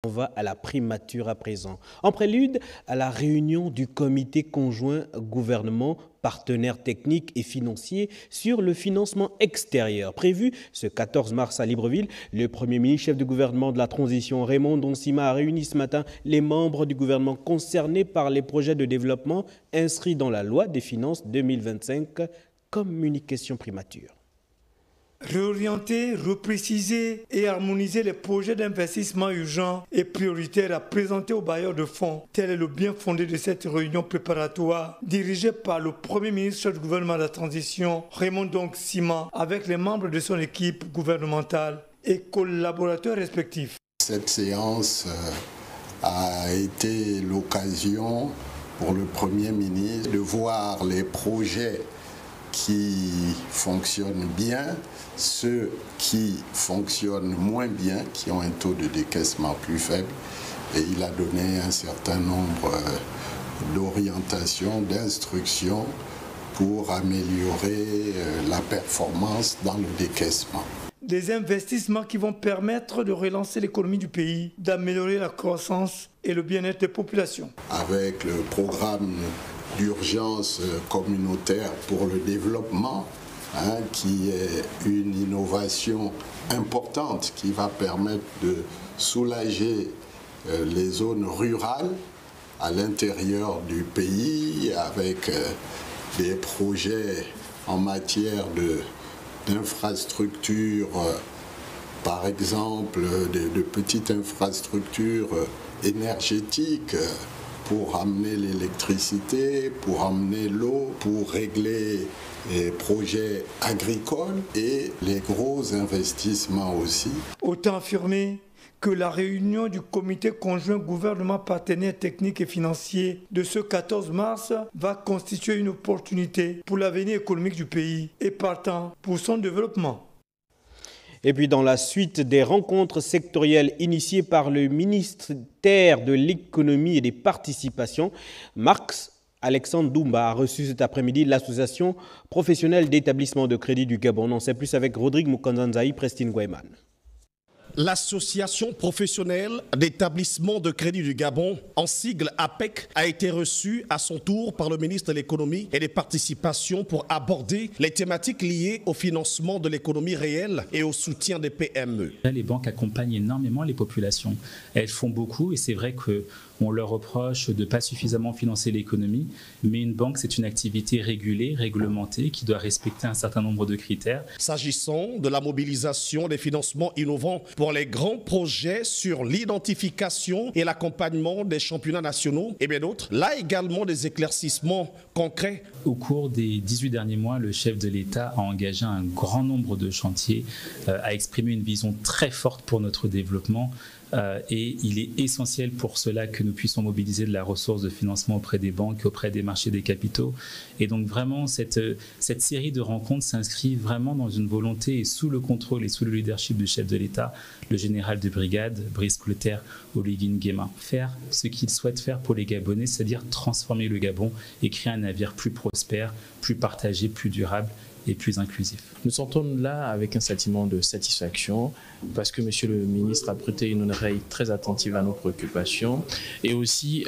On va à la primature à présent. En prélude à la réunion du comité conjoint gouvernement, partenaires techniques et financiers sur le financement extérieur. Prévu ce 14 mars à Libreville, le Premier ministre chef du gouvernement de la transition Raymond Donsima a réuni ce matin les membres du gouvernement concernés par les projets de développement inscrits dans la loi des finances 2025. Communication primature. Réorienter, repréciser et harmoniser les projets d'investissement urgents et prioritaires à présenter aux bailleurs de fonds. Tel est le bien fondé de cette réunion préparatoire dirigée par le Premier ministre du gouvernement de la transition, Raymond Donsima, avec les membres de son équipe gouvernementale et collaborateurs respectifs. Cette séance a été l'occasion pour le Premier ministre de voir les projets qui fonctionnent bien, ceux qui fonctionnent moins bien, qui ont un taux de décaissement plus faible. Et il a donné un certain nombre d'orientations, d'instructions pour améliorer la performance dans le décaissement. Des investissements qui vont permettre de relancer l'économie du pays, d'améliorer la croissance et le bien-être des populations. Avec le programme d'urgence communautaire pour le développement, qui est une innovation importante qui va permettre de soulager les zones rurales à l'intérieur du pays avec des projets en matière d'infrastructures, par exemple de petites infrastructures énergétiques pour amener l'électricité, pour amener l'eau, pour régler les projets agricoles et les gros investissements aussi. Autant affirmer que la réunion du comité conjoint gouvernement partenaires techniques et financiers de ce 14 mars va constituer une opportunité pour l'avenir économique du pays et partant pour son développement. Et puis dans la suite des rencontres sectorielles initiées par le ministère de l'économie et des participations, Marx-Alexandre Doumba a reçu cet après-midi l'association professionnelle d'établissement de crédit du Gabon. On sait plus avec Rodrigue Mukanzanzaï, Prestine Guayman. L'association professionnelle d'établissement de crédit du Gabon, en sigle APEC, a été reçue à son tour par le ministre de l'économie et des participations pour aborder les thématiques liées au financement de l'économie réelle et au soutien des PME. Les banques accompagnent énormément les populations. Elles font beaucoup et c'est vrai qu'on leur reproche de ne pas suffisamment financer l'économie, mais une banque, c'est une activité régulée, réglementée, qui doit respecter un certain nombre de critères. S'agissant de la mobilisation des financements innovants pour les grands projets sur l'identification et l'accompagnement des championnats nationaux et bien d'autres, là également des éclaircissements concrets. Au cours des 18 derniers mois, le chef de l'État a engagé un grand nombre de chantiers, a exprimé une vision très forte pour notre développement. Et il est essentiel pour cela que nous puissions mobiliser de la ressource de financement auprès des banques, auprès des marchés des capitaux. Et donc vraiment, cette série de rencontres s'inscrit vraiment dans une volonté et sous le contrôle et sous le leadership du chef de l'État, le général de brigade, Brice Clotaire Oligui Nguema. Faire ce qu'il souhaite faire pour les Gabonais, c'est-à-dire transformer le Gabon et créer un navire plus prospère, plus partagé, plus durable et plus inclusif. Nous sentons là avec un sentiment de satisfaction parce que Monsieur le ministre a prêté une oreille très attentive à nos préoccupations et aussi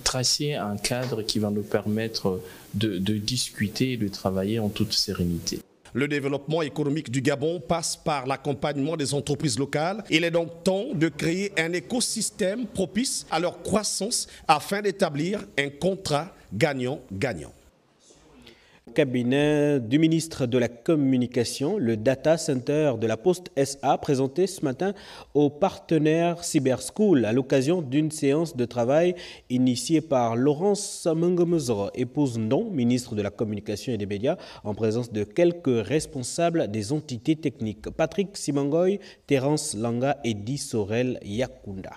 tracé un cadre qui va nous permettre de discuter et de travailler en toute sérénité. Le développement économique du Gabon passe par l'accompagnement des entreprises locales. Il est donc temps de créer un écosystème propice à leur croissance afin d'établir un contrat gagnant-gagnant. Cabinet du ministre de la Communication, le Data Center de la Poste SA, présenté ce matin aux partenaires Cyberschool à l'occasion d'une séance de travail initiée par Laurence Mengomezoro, épouse non, ministre de la Communication et des Médias, en présence de quelques responsables des entités techniques. Patrick Simangoy, Terence Langa et Di Sorel Yakunda.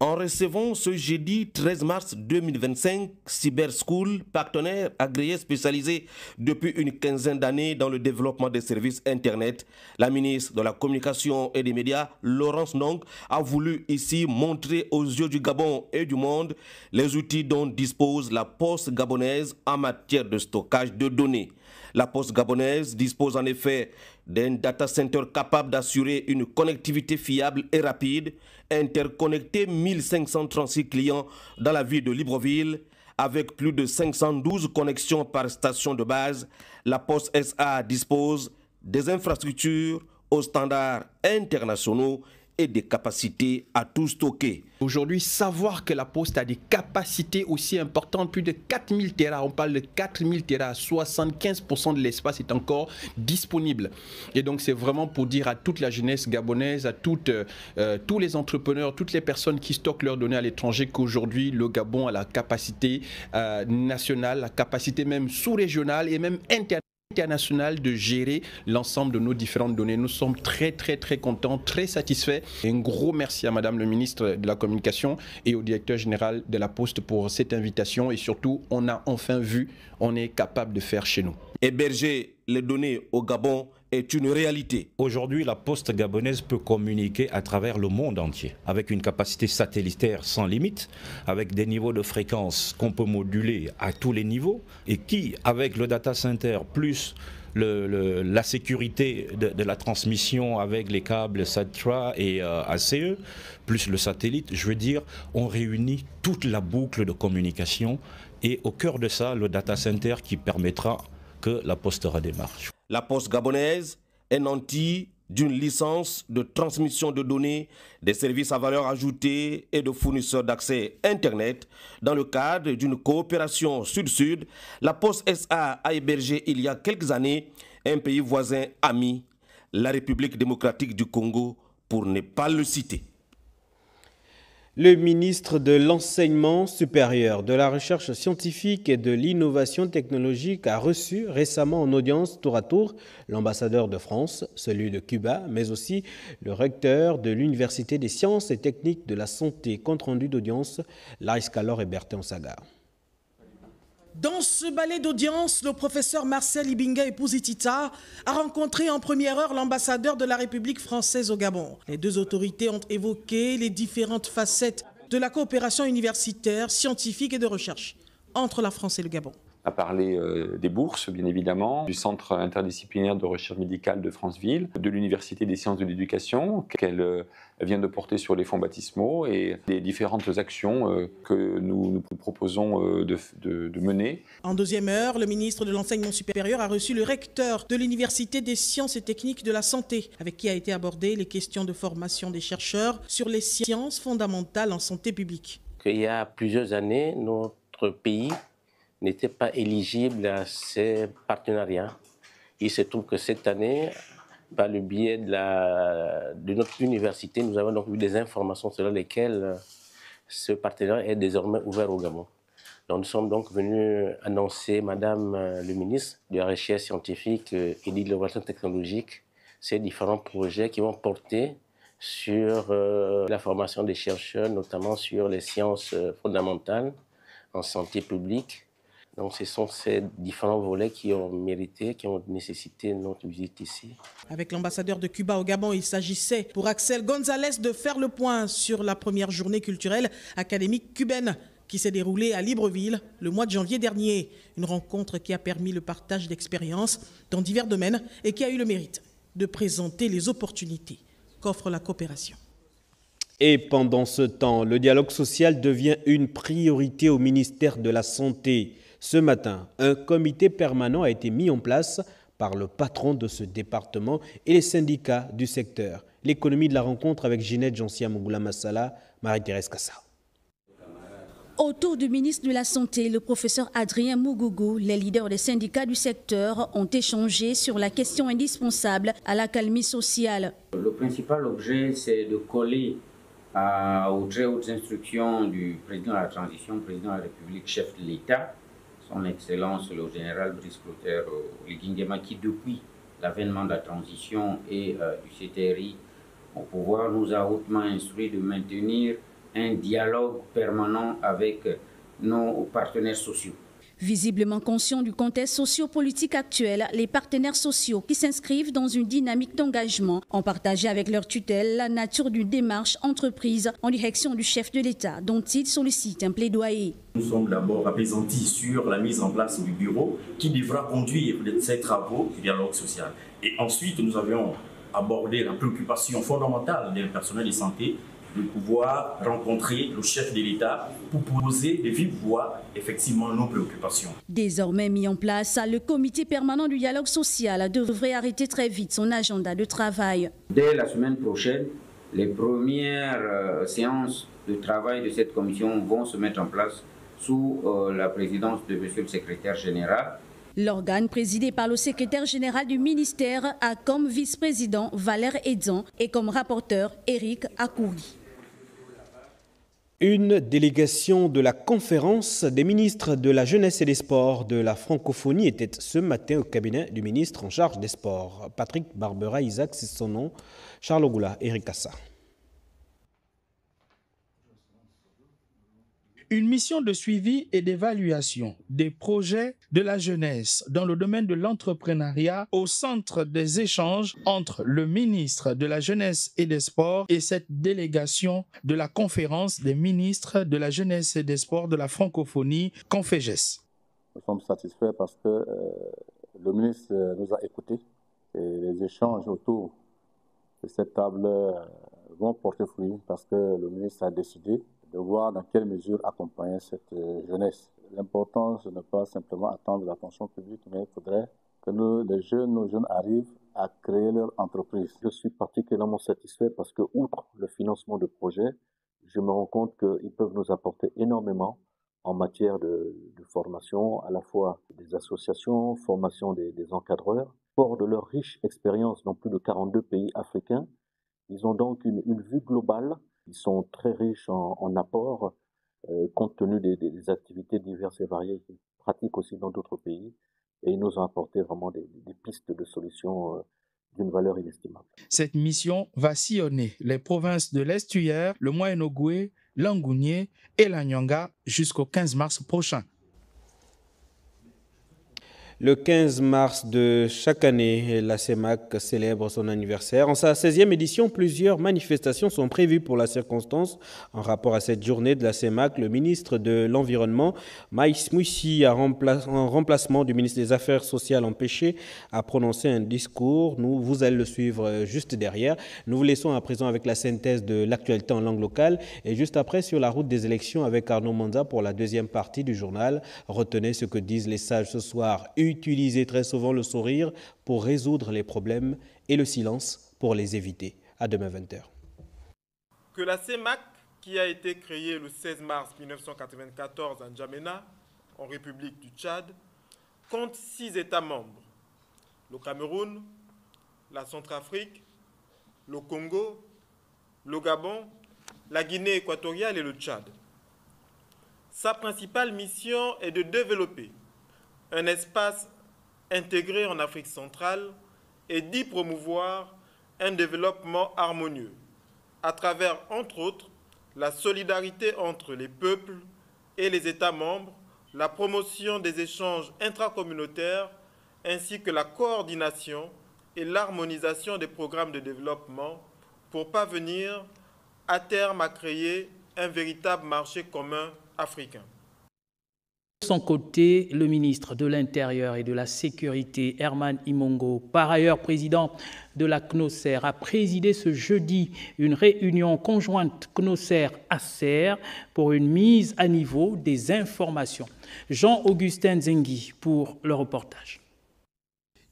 En recevant ce jeudi 13 mars 2025, Cyberschool, partenaire agréé spécialisé depuis une quinzaine d'années dans le développement des services Internet, la ministre de la Communication et des Médias, Laurence Nong, a voulu ici montrer aux yeux du Gabon et du monde les outils dont dispose la Poste gabonaise en matière de stockage de données. La Poste gabonaise dispose en effet d'un data center capable d'assurer une connectivité fiable et rapide, interconnecter 1536 clients dans la ville de Libreville, avec plus de 512 connexions par station de base. La Poste SA dispose des infrastructures aux standards internationaux et des capacités à tout stocker. Aujourd'hui, savoir que la Poste a des capacités aussi importantes, plus de 4000 Tera, on parle de 4000 Tera, 75% de l'espace est encore disponible. Et donc c'est vraiment pour dire à toute la jeunesse gabonaise, à tous les entrepreneurs, toutes les personnes qui stockent leurs données à l'étranger qu'aujourd'hui le Gabon a la capacité nationale, la capacité même sous-régionale et même internationale de gérer l'ensemble de nos différentes données. Nous sommes très contents, très satisfaits. Et un gros merci à Madame le ministre de la Communication et au directeur général de la Poste pour cette invitation. Et surtout, on a enfin vu, on est capable de faire chez nous. Héberger les données au Gabon est une réalité. Aujourd'hui, la Poste gabonaise peut communiquer à travers le monde entier, avec une capacité satellitaire sans limite, avec des niveaux de fréquence qu'on peut moduler à tous les niveaux, et qui, avec le data center, plus la sécurité de la transmission avec les câbles SAT-3 et ACE, plus le satellite, je veux dire, on réunit toute la boucle de communication, et au cœur de ça, le data center qui permettra que la Poste redémarre. La Poste gabonaise est nantie d'une licence de transmission de données, des services à valeur ajoutée et de fournisseurs d'accès Internet. Dans le cadre d'une coopération sud-sud, la Poste SA a hébergé il y a quelques années un pays voisin ami, la République démocratique du Congo, pour ne pas le citer. Le ministre de l'Enseignement supérieur, de la Recherche scientifique et de l'Innovation technologique a reçu récemment en audience tour à tour l'ambassadeur de France, celui de Cuba, mais aussi le recteur de l'Université des sciences et techniques de la santé. Compte rendu d'audience, Laris Kalor et Bertin Sagar. Dans ce ballet d'audience, le professeur Marcel Ibinga Epuzitita a rencontré en première heure l'ambassadeur de la République française au Gabon. Les deux autorités ont évoqué les différentes facettes de la coopération universitaire, scientifique et de recherche entre la France et le Gabon. On a parlé des bourses, bien évidemment, du Centre interdisciplinaire de recherche médicale de Franceville, de l'Université des sciences de l'éducation, qu'elle vient de porter sur les fonds baptismaux et des différentes actions que nous proposons de mener. En deuxième heure, le ministre de l'Enseignement supérieur a reçu le recteur de l'Université des sciences et techniques de la santé, avec qui a été abordé les questions de formation des chercheurs sur les sciences fondamentales en santé publique. Il y a plusieurs années, notre pays n'était pas éligible à ces partenariats. Il se trouve que cette année, par le biais de notre université, nous avons donc eu des informations selon lesquelles ce partenariat est désormais ouvert au Gabon. Donc, nous sommes donc venus annoncer, Madame le ministre de la Recherche scientifique et de l'Innovation technologique, ces différents projets qui vont porter sur la formation des chercheurs, notamment sur les sciences fondamentales en santé publique. Donc ce sont ces différents volets qui ont mérité, qui ont nécessité notre visite ici. Avec l'ambassadeur de Cuba au Gabon, il s'agissait pour Axel González de faire le point sur la première journée culturelle académique cubaine qui s'est déroulée à Libreville le mois de janvier dernier. Une rencontre qui a permis le partage d'expériences dans divers domaines et qui a eu le mérite de présenter les opportunités qu'offre la coopération. Et pendant ce temps, le dialogue social devient une priorité au ministère de la Santé. Ce matin, un comité permanent a été mis en place par le patron de ce département et les syndicats du secteur. L'économie de la rencontre avec Ginette Jansia-Mougoula Massala, Marie-Thérèse Kassa. Autour du ministre de la Santé, le professeur Adrien Mougougou, les leaders des syndicats du secteur ont échangé sur la question indispensable à l'accalmie sociale. Le principal objet, c'est de coller aux très hautes instructions du président de la transition, président de la République, chef de l'État, son Excellence le général Brice Clotaire Oligui-Nguema, qui depuis l'avènement de la transition et du CTRI au pouvoir nous a hautement instruit de maintenir un dialogue permanent avec nos partenaires sociaux. Visiblement conscients du contexte sociopolitique actuel, les partenaires sociaux qui s'inscrivent dans une dynamique d'engagement ont partagé avec leur tutelle la nature d'une démarche entreprise en direction du chef de l'État, dont ils sollicitent un plaidoyer. Nous sommes d'abord apaisantis sur la mise en place du bureau qui devra conduire ces travaux du dialogue social. Et ensuite, nous avions abordé la préoccupation fondamentale des personnels de santé de pouvoir rencontrer le chef de l'État pour poser de vive voix effectivement nos préoccupations. Désormais mis en place, le comité permanent du dialogue social devrait arrêter très vite son agenda de travail. Dès la semaine prochaine, les premières séances de travail de cette commission vont se mettre en place sous la présidence de monsieur le secrétaire général. L'organe présidé par le secrétaire général du ministère a comme vice-président Valère Edan et comme rapporteur Éric Akouri. Une délégation de la conférence des ministres de la Jeunesse et des Sports de la francophonie était ce matin au cabinet du ministre en charge des Sports. Patrick Barbera Isaac, c'est son nom. Charles Ogoula, Eric Kassa. Une mission de suivi et d'évaluation des projets de la jeunesse dans le domaine de l'entrepreneuriat au centre des échanges entre le ministre de la Jeunesse et des Sports et cette délégation de la conférence des ministres de la Jeunesse et des Sports de la francophonie, Conféges. Nous sommes satisfaits parce que le ministre nous a écoutés et les échanges autour de cette table vont porter fruit parce que le ministre a décidé de voir dans quelle mesure accompagner cette jeunesse. L'important, ce n'est pas simplement attendre l'attention publique, mais il faudrait que nos jeunes arrivent à créer leur entreprise. Je suis particulièrement satisfait parce que, outre le financement de projets, je me rends compte qu'ils peuvent nous apporter énormément en matière de formation, à la fois des associations, formation des encadreurs. Fort de leur riche expérience dans plus de 42 pays africains, ils ont donc une vue globale. Ils sont très riches en apports, compte tenu des activités diverses et variées qu'ils pratiquent aussi dans d'autres pays. Et ils nous ont apporté vraiment des pistes de solutions d'une valeur inestimable. Cette mission va sillonner les provinces de l'Estuaire, le Moyen-Ogooué, l'Angounié et la Nyanga jusqu'au 15 mars prochain. Le 15 mars de chaque année, la CEMAC célèbre son anniversaire. En sa 16e édition, plusieurs manifestations sont prévues pour la circonstance. En rapport à cette journée de la CEMAC, le ministre de l'Environnement, Maïs Moussi, en remplacement du ministre des Affaires sociales empêché, a prononcé un discours. Vous allez le suivre juste derrière. Nous vous laissons à présent avec la synthèse de l'actualité en langue locale et juste après sur la route des élections avec Arnaud Manza pour la deuxième partie du journal. Retenez ce que disent les sages ce soir. Utilisez très souvent le sourire pour résoudre les problèmes et le silence pour les éviter. À demain 20h. Que la CEMAC, qui a été créée le 16 mars 1994 à N'Djamena, en République du Tchad, compte 6 États membres. Le Cameroun, la Centrafrique, le Congo, le Gabon, la Guinée équatoriale et le Tchad. Sa principale mission est de développer un espace intégré en Afrique centrale et d'y promouvoir un développement harmonieux à travers, entre autres, la solidarité entre les peuples et les États membres, la promotion des échanges intracommunautaires ainsi que la coordination et l'harmonisation des programmes de développement pour parvenir à terme à créer un véritable marché commun africain. De son côté, le ministre de l'Intérieur et de la Sécurité, Herman Imongo, par ailleurs président de la CNOSER, a présidé ce jeudi une réunion conjointe CNOSER-ACER pour une mise à niveau des informations. Jean-Augustin Zengui pour le reportage.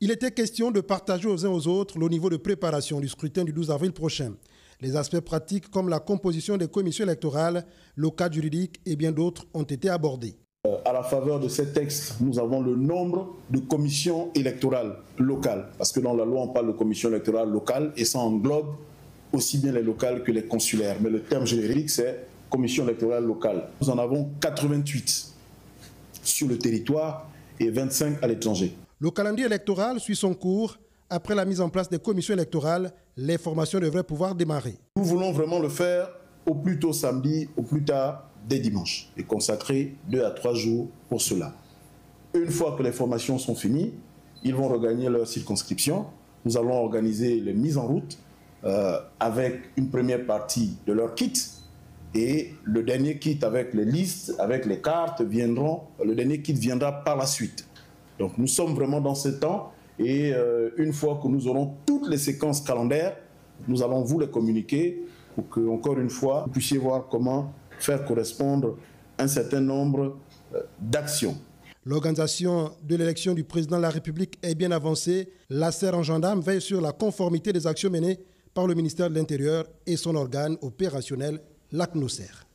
Il était question de partager aux uns aux autres le niveau de préparation du scrutin du 12 avril prochain. Les aspects pratiques comme la composition des commissions électorales, le cadre juridique et bien d'autres ont été abordés. À la faveur de ces textes, nous avons le nombre de commissions électorales locales. Parce que dans la loi, on parle de commissions électorales locales et ça englobe aussi bien les locales que les consulaires. Mais le terme générique, c'est commission électorale locale. Nous en avons 88 sur le territoire et 25 à l'étranger. Le calendrier électoral suit son cours. Après la mise en place des commissions électorales, les formations devraient pouvoir démarrer. Nous voulons vraiment le faire au plus tôt samedi, au plus tard dès dimanche, et consacrer 2 à 3 jours pour cela. Une fois que les formations sont finies, ils vont regagner leur circonscription. Nous allons organiser les mises en route avec une première partie de leur kit. Et le dernier kit avec les listes, avec les cartes, le dernier kit viendra par la suite. Donc nous sommes vraiment dans ce temps. Et une fois que nous aurons toutes les séquences calendaires, nous allons vous les communiquer pour que, encore une fois, vous puissiez voir comment faire correspondre un certain nombre d'actions. L'organisation de l'élection du président de la République est bien avancée. L'ACER en gendarme veille sur la conformité des actions menées par le ministère de l'Intérieur et son organe opérationnel, la CNOSER.